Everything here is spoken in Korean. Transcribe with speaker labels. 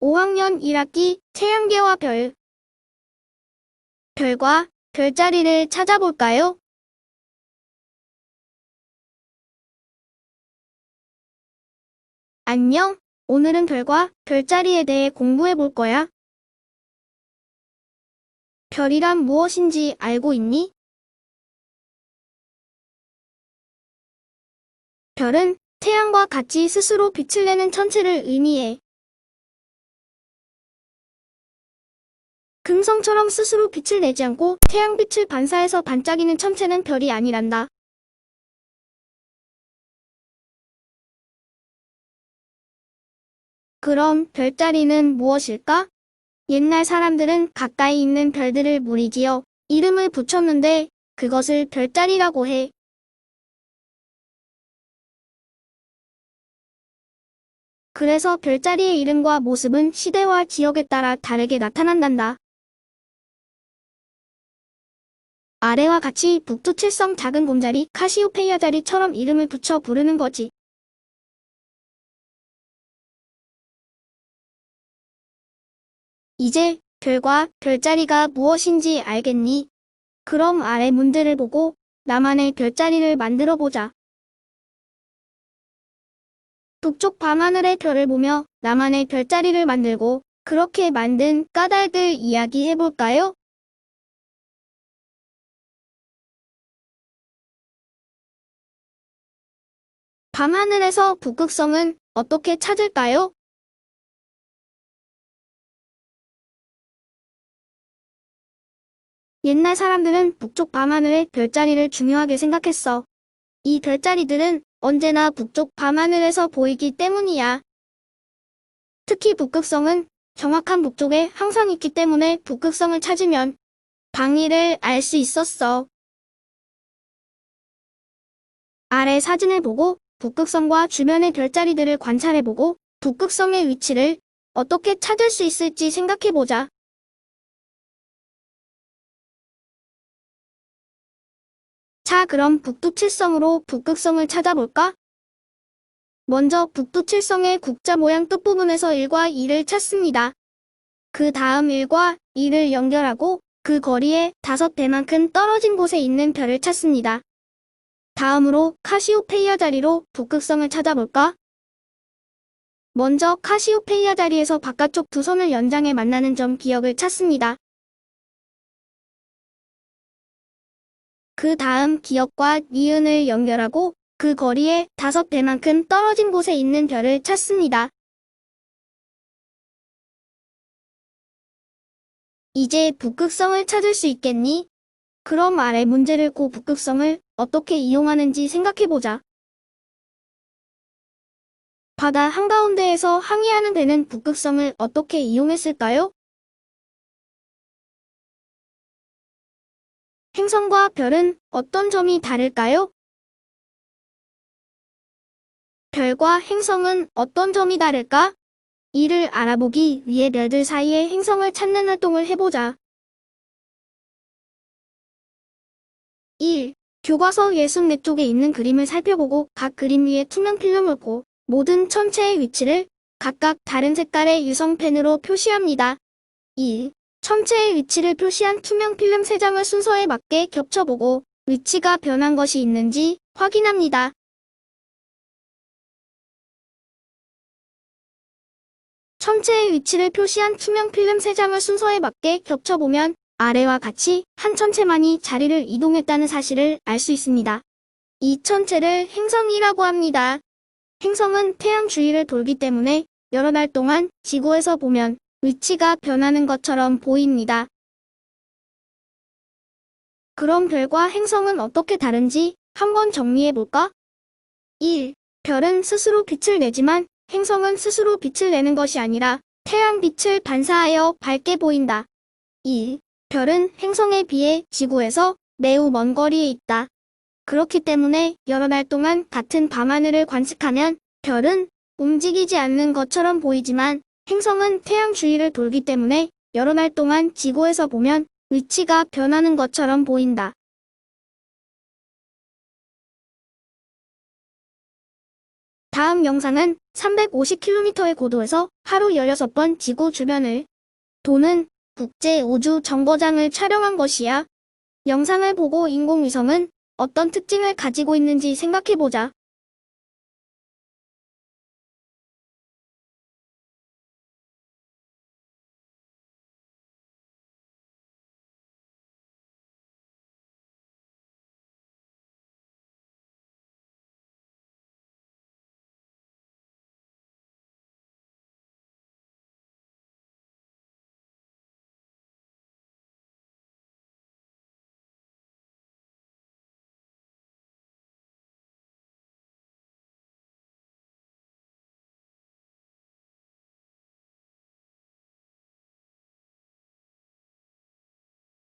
Speaker 1: 5학년 1학기 태양계와 별. 별과 별자리를 찾아볼까요? 안녕. 오늘은 별과 별자리에 대해 공부해 볼 거야. 별이란 무엇인지 알고 있니? 별은 태양과 같이 스스로 빛을 내는 천체를 의미해. 금성처럼 스스로 빛을 내지 않고 태양빛을 반사해서 반짝이는 천체는 별이 아니란다. 그럼 별자리는 무엇일까? 옛날 사람들은 가까이 있는 별들을 무리지어 이름을 붙였는데 그것을 별자리라고 해. 그래서 별자리의 이름과 모습은 시대와 지역에 따라 다르게 나타난단다. 아래와 같이 북두칠성 작은 곰자리, 카시오페이아 자리처럼 이름을 붙여 부르는 거지. 이제 별과 별자리가 무엇인지 알겠니? 그럼 아래 문제를 보고 나만의 별자리를 만들어 보자. 북쪽 밤하늘의 별을 보며 나만의 별자리를 만들고 그렇게 만든 까닭을 이야기해 볼까요? 밤하늘에서 북극성은 어떻게 찾을까요? 옛날 사람들은 북쪽 밤하늘의 별자리를 중요하게 생각했어. 이 별자리들은 언제나 북쪽 밤하늘에서 보이기 때문이야. 특히 북극성은 정확한 북쪽에 항상 있기 때문에 북극성을 찾으면 방위를 알 수 있었어. 아래 사진을 보고 북극성과 주변의 별자리들을 관찰해보고 북극성의 위치를 어떻게 찾을 수 있을지 생각해보자. 자, 그럼 북두칠성으로 북극성을 찾아볼까? 먼저 북두칠성의 국자 모양 끝부분에서 1과 2를 찾습니다. 그 다음 1과 2를 연결하고 그 거리에 5배만큼 떨어진 곳에 있는 별을 찾습니다. 다음으로 카시오페이아 자리로 북극성을 찾아볼까? 먼저 카시오페이아 자리에서 바깥쪽 두 선을 연장해 만나는 점 기역을 찾습니다. 그 다음 기역과 니은을 연결하고 그 거리에 5배만큼 떨어진 곳에 있는 별을 찾습니다. 이제 북극성을 찾을 수 있겠니? 그럼 아래 문제를 고 북극성을 어떻게 이용하는지 생각해보자. 바다 한가운데에서 항해하는 배는 북극성을 어떻게 이용했을까요? 행성과 별은 어떤 점이 다를까요? 별과 행성은 어떤 점이 다를까? 이를 알아보기 위해 별들 사이의 행성을 찾는 활동을 해보자. 1. 교과서 64쪽에 있는 그림을 살펴보고 각 그림 위에 투명 필름을 고 모든 천체의 위치를 각각 다른 색깔의 유성펜으로 표시합니다. 2. 천체의 위치를 표시한 투명 필름 3장을 순서에 맞게 겹쳐보고 위치가 변한 것이 있는지 확인합니다. 천체의 위치를 표시한 투명 필름 3장을 순서에 맞게 겹쳐보면 아래와 같이 한 천체만이 자리를 이동했다는 사실을 알 수 있습니다. 이 천체를 행성이라고 합니다. 행성은 태양 주위를 돌기 때문에 여러 달 동안 지구에서 보면 위치가 변하는 것처럼 보입니다. 그럼 별과 행성은 어떻게 다른지 한번 정리해볼까? 1. 별은 스스로 빛을 내지만 행성은 스스로 빛을 내는 것이 아니라 태양빛을 반사하여 밝게 보인다. 2. 별은 행성에 비해 지구에서 매우 먼 거리에 있다. 그렇기 때문에 여러 달 동안 같은 밤하늘을 관측하면 별은 움직이지 않는 것처럼 보이지만 행성은 태양 주위를 돌기 때문에 여러 달 동안 지구에서 보면 위치가 변하는 것처럼 보인다. 다음 영상은 350km의 고도에서 하루 16번 지구 주변을 도는 국제 우주 정거장을 촬영한 것이야. 영상을 보고 인공위성은 어떤 특징을 가지고 있는지 생각해보자.